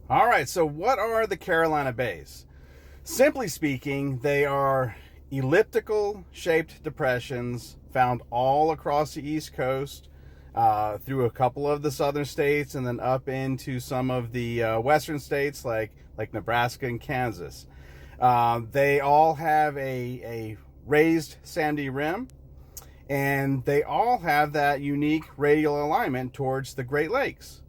All right, so what are the Carolina Bays? Simply speaking, they are elliptical shaped depressions found all across the East Coast, through a couple of the southern states, and then up into some of the western states like Nebraska and Kansas. They all have a raised sandy rim, and they all have that unique radial alignment towards the Great Lakes.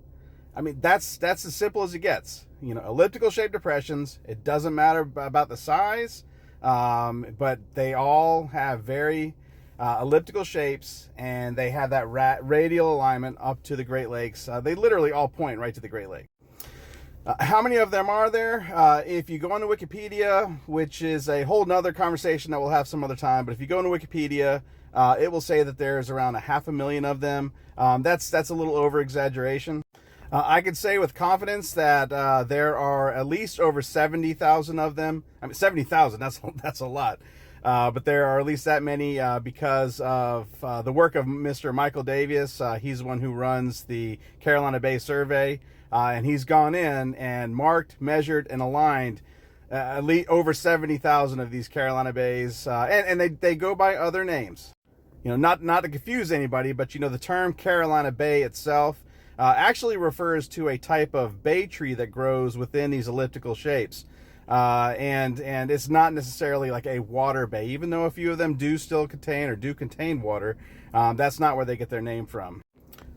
I mean, that's as simple as it gets. You know, elliptical shaped depressions. It doesn't matter about the size, but they all have very elliptical shapes, and they have that radial alignment up to the Great Lakes. They literally all point right to the Great Lakes. How many of them are there? If you go into Wikipedia, which is a whole nother conversation that we'll have some other time, but if you go into Wikipedia, it will say that there's around 500,000 of them. That's a little over exaggeration. I could say with confidence that there are at least over 70,000 of them. I mean, 70,000, that's a lot. But there are at least that many because of the work of Mr. Michael Davis. He's the one who runs the Carolina Bay Survey. And he's gone in and marked, measured, and aligned at least over 70,000 of these Carolina Bays. And they go by other names. You know, not to confuse anybody, but you know, the term Carolina Bay itself actually refers to a type of bay tree that grows within these elliptical shapes. And it's not necessarily like a water bay, even though a few of them do contain water. That's not where they get their name from.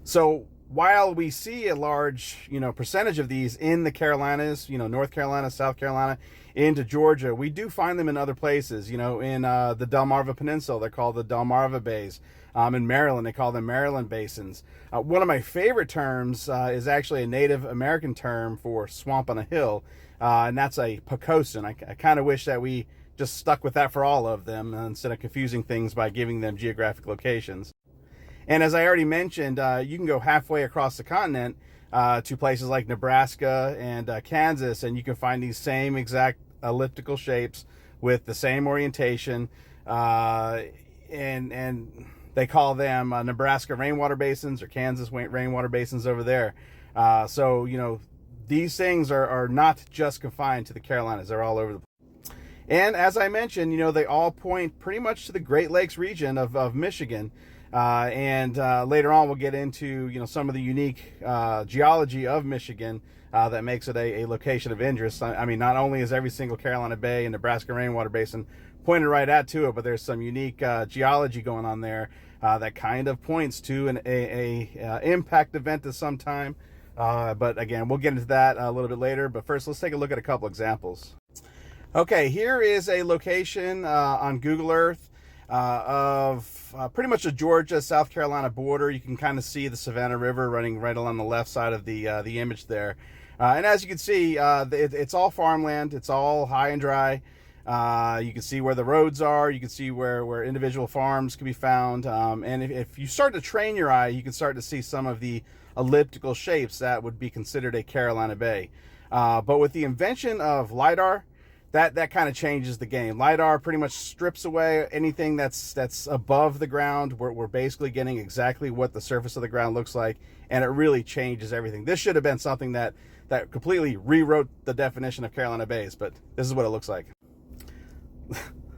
So while we see a large, percentage of these in the Carolinas, North Carolina, South Carolina, into Georgia, we do find them in other places, in the Delmarva Peninsula. They're called the Delmarva Bays. In Maryland, they call them Maryland Basins. One of my favorite terms is actually a Native American term for swamp on a hill, and that's a pocosin. I kind of wish that we just stuck with that for all of them instead of confusing things by giving them geographic locations. And as I already mentioned, you can go halfway across the continent to places like Nebraska and Kansas, and you can find these same exact elliptical shapes with the same orientation, and they call them Nebraska rainwater basins or Kansas rainwater basins over there. So, these things are not just confined to the Carolinas. They're all over the place. And as I mentioned, they all point pretty much to the Great Lakes region of Michigan. And later on, we'll get into, some of the unique geology of Michigan that makes it a location of interest. I mean, not only is every single Carolina Bay and Nebraska rainwater basin pointed right to it, but there's some unique geology going on there that kind of points to an impact event of some time. But again, we'll get into that a little bit later. But first, let's take a look at a couple examples. Okay, here is a location on Google Earth of pretty much the Georgia-South Carolina border. You can kind of see the Savannah River running right along the left side of the image there. And as you can see, it's all farmland. It's all high and dry. You can see where the roads are. You can see where individual farms can be found. And if you start to train your eye, you can start to see some of the elliptical shapes that would be considered a Carolina Bay. But with the invention of LiDAR, that kind of changes the game. LiDAR pretty much strips away anything that's above the ground. We're basically getting exactly what the surface of the ground looks like, and it really changes everything. This should have been something that completely rewrote the definition of Carolina Bays, but this is what it looks like.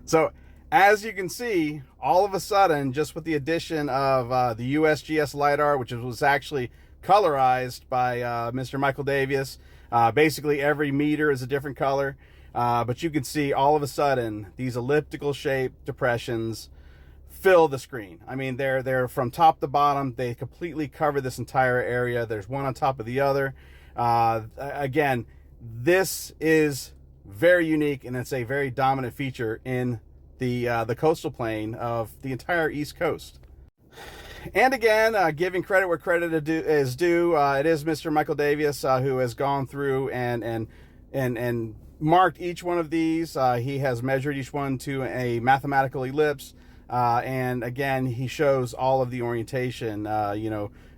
So as you can see, all of a sudden, just with the addition of the USGS LiDAR, which was actually colorized by Mr. Michael Davis, basically every meter is a different color. But you can see all of a sudden these elliptical shaped depressions fill the screen. I mean, they're from top to bottom. They completely cover this entire area. There's one on top of the other. Again, this is very unique, and it's a very dominant feature in the coastal plain of the entire East Coast. And again, giving credit where credit is due, it is Mr. Michael Davis who has gone through and marked each one of these. He has measured each one to a mathematical ellipse, and again, he shows all of the orientation,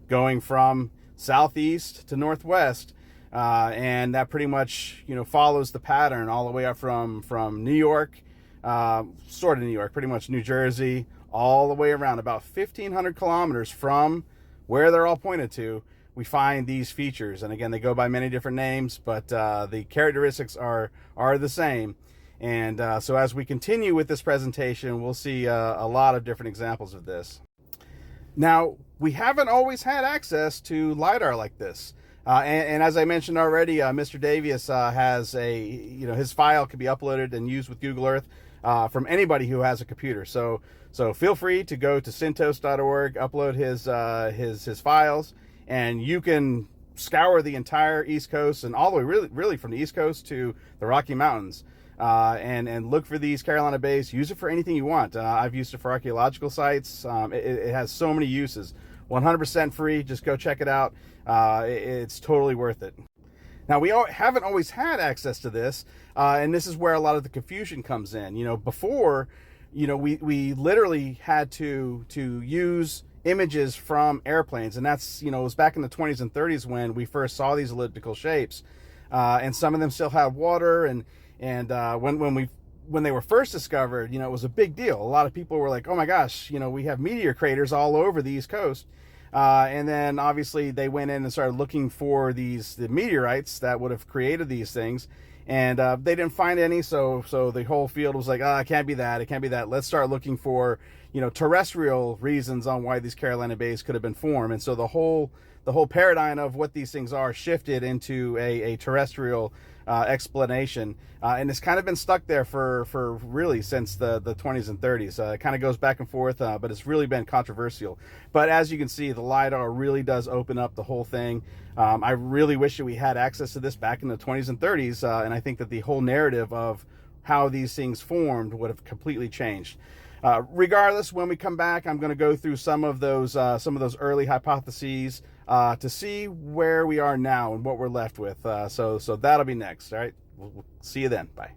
going from southeast to northwest, and that pretty much follows the pattern all the way up from New York, sort of New York, pretty much New Jersey, all the way around about 1,500 kilometers from where they're all pointed to. we find these features. And again, they go by many different names, but the characteristics are the same. And so as we continue with this presentation, we'll see a lot of different examples of this. Now, we haven't always had access to LiDAR like this. And as I mentioned already, Mr. Davies has his file can be uploaded and used with Google Earth from anybody who has a computer. So feel free to go to cintos.org, upload his files, and you can scour the entire East Coast and all the way really from the East Coast to the Rocky Mountains. And look for these Carolina bays. Use it for anything you want. I've used it for archaeological sites. It has so many uses. 100% free. Just go check it out. It's totally worth it. Now, we haven't always had access to this, and this is where a lot of the confusion comes in. Before, we literally had to use images from airplanes, and that's, it was back in the 20s and 30s when we first saw these elliptical shapes, and some of them still had water, and when they were first discovered, it was a big deal. A lot of people were like, oh my gosh, we have meteor craters all over the East Coast. And then obviously they went in and started looking for the meteorites that would have created these things. And they didn't find any. So the whole field was like, it can't be that. It can't be that. Let's start looking for, terrestrial reasons on why these Carolina bays could have been formed. And so the whole paradigm of what these things are shifted into a terrestrial explanation, and it's kind of been stuck there for really since the 20s and 30s. It kind of goes back and forth, but it's really been controversial. But as you can see, the LiDAR really does open up the whole thing. I really wish that we had access to this back in the 20s and 30s, and I think that the whole narrative of how these things formed would have completely changed. Regardless, when we come back, I'm going to go through some of those early hypotheses to see where we are now and what we're left with. So that'll be next. All right, we'll see you then. Bye.